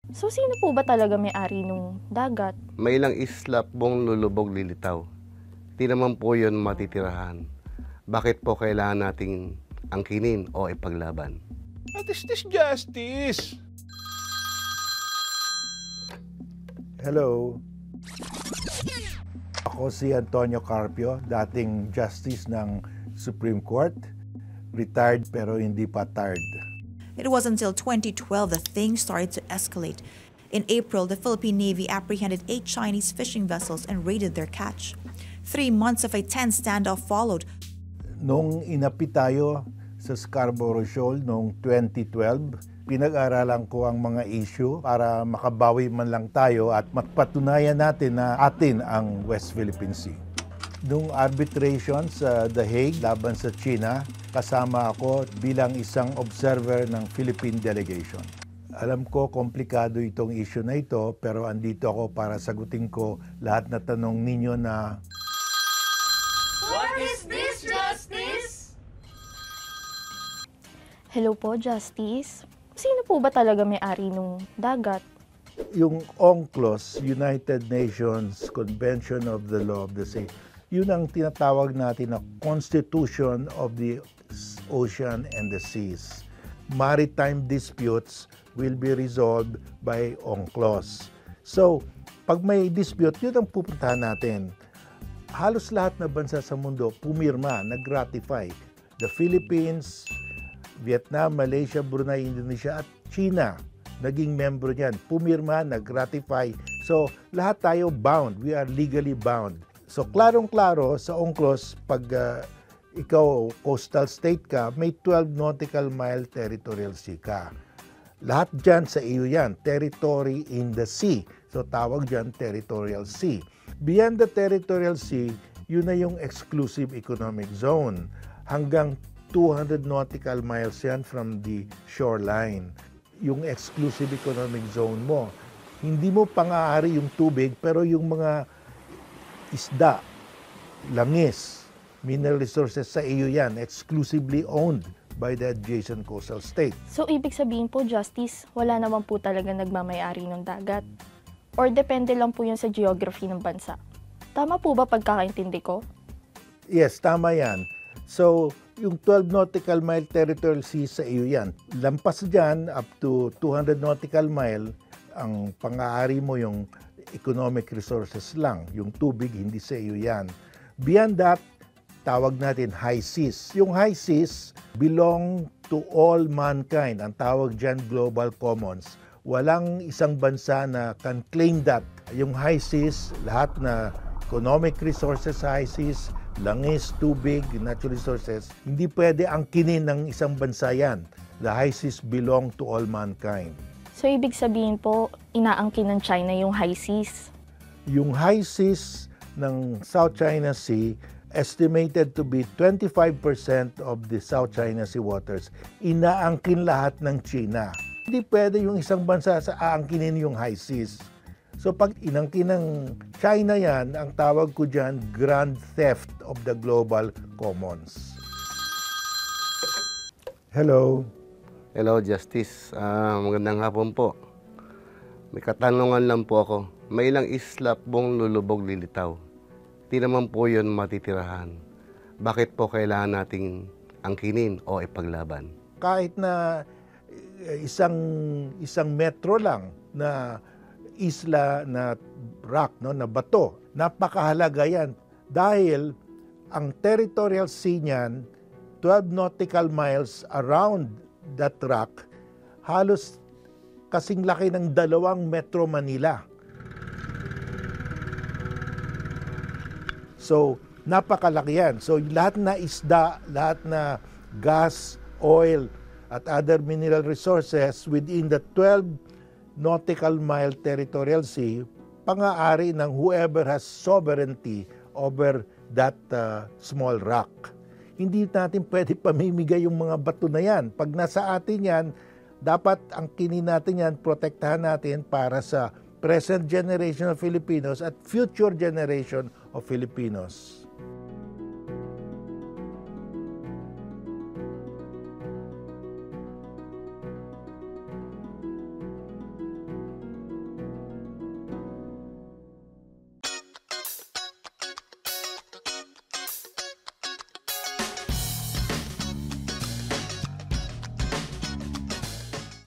So sino po ba talaga may-ari nung dagat? May ilang isla pong lulubog lilitaw. Di naman po yun matitirahan. Bakit po kailangan nating angkinin o ipaglaban? What is this justice? Hello. Ako si Antonio Carpio, dating Justice ng Supreme Court. Retired pero hindi pa tired. It was until 2012 that things started to escalate. In April, the Philippine Navy apprehended 8 Chinese fishing vessels and raided their catch. 3 months of a tense standoff followed. Nung inapi tayo sa Scarborough Shoal noong 2012, pinag-aralan ko ang mga issue para makabawi man lang tayo at mapatunayan natin na atin ang West Philippine Sea. Nung arbitration sa The Hague laban sa China, kasama ako bilang isang observer ng Philippine delegation. Alam ko komplikado itong issue na ito, pero andito ako para sagutin ko lahat na tanong ninyo na What is this, Justice? Hello po, Justice. Sino po ba talaga may-ari nung dagat? yung UNCLOS, United Nations Convention of the Law of the Sea, yun ang tinatawag natin na Constitution of the Ocean and the Seas. Maritime disputes will be resolved by UNCLOS. So, pag may dispute, yun ang pupuntahan natin. Halos lahat na bansa sa mundo pumirma, nag-ratify. The Philippines, Vietnam, Malaysia, Brunei, Indonesia at China naging membro niyan. Pumirma, nag-ratify. So, lahat tayo bound. We are legally bound. So, klarong-klaro sa UNCLOS, pag ikaw coastal state ka, may 12 nautical mile territorial sea ka. Lahat dyan sa iyo yan, territory in the sea. So, tawag dyan territorial sea. Beyond the territorial sea, yun na yung exclusive economic zone. Hanggang 200 nautical miles yan from the shoreline. Yung exclusive economic zone mo. Hindi mo pang-aari yung tubig, pero yung mga isda, langis, mineral resources sa iyo yan, exclusively owned by the adjacent coastal state. So, ibig sabihin po, Justice, wala naman po talaga nagmamayari ng dagat? Or depende lang po yun sa geography ng bansa? Tama po ba pagkakaintindi ko? Yes, tama yan. So, yung 12 nautical mile territorial sea sa iyo yan. Lampas dyan, up to 200 nautical mile, ang pang-aari mo yung economic resources lang. Yung tubig, hindi sa iyo yan. Beyond that, tawag natin high seas. Yung high seas belong to all mankind. Ang tawag dyan, global commons. Walang isang bansa na can claim that. Yung high seas, lahat na economic resources sa high seas, langis, tubig, natural resources, hindi pwede angkinin ng isang bansa yan. The high seas belong to all mankind. So, ibig sabihin po, inaangkin ng China yung high seas? Yung high seas ng South China Sea, estimated to be 25% of the South China Sea waters, inaangkin lahat ng China. Hindi pwede yung isang bansa sa aangkinin yung high seas. So pag inangkin ng China yan, ang tawag ko dyan, grand theft of the global commons. Hello. Hello, Justice. Magandang hapon po. May katanungan lang po ako. May ilang isla pong lulubog lilitaw. Di naman po yun matitirahan. Bakit po kailangan nating angkinin o ipaglaban? Kahit na isang metro lang na isla na rock, no, na bato, napakahalaga yan. Dahil ang territorial sea niyan, 12 nautical miles around that rock, halos kasing laki ng 2 Metro Manila. So, napakalaki yan. So, lahat na isda, lahat na gas, oil, at other mineral resources within the 12 nautical mile territorial sea, pang-aari ng whoever has sovereignty over that small rock. Hindi natin pwede pamimigay yung mga bato na yan. Pag nasa atin yan, dapat ang kinin natin yan, protektahan natin para sa present generation of Filipinos at future generation of Filipinos.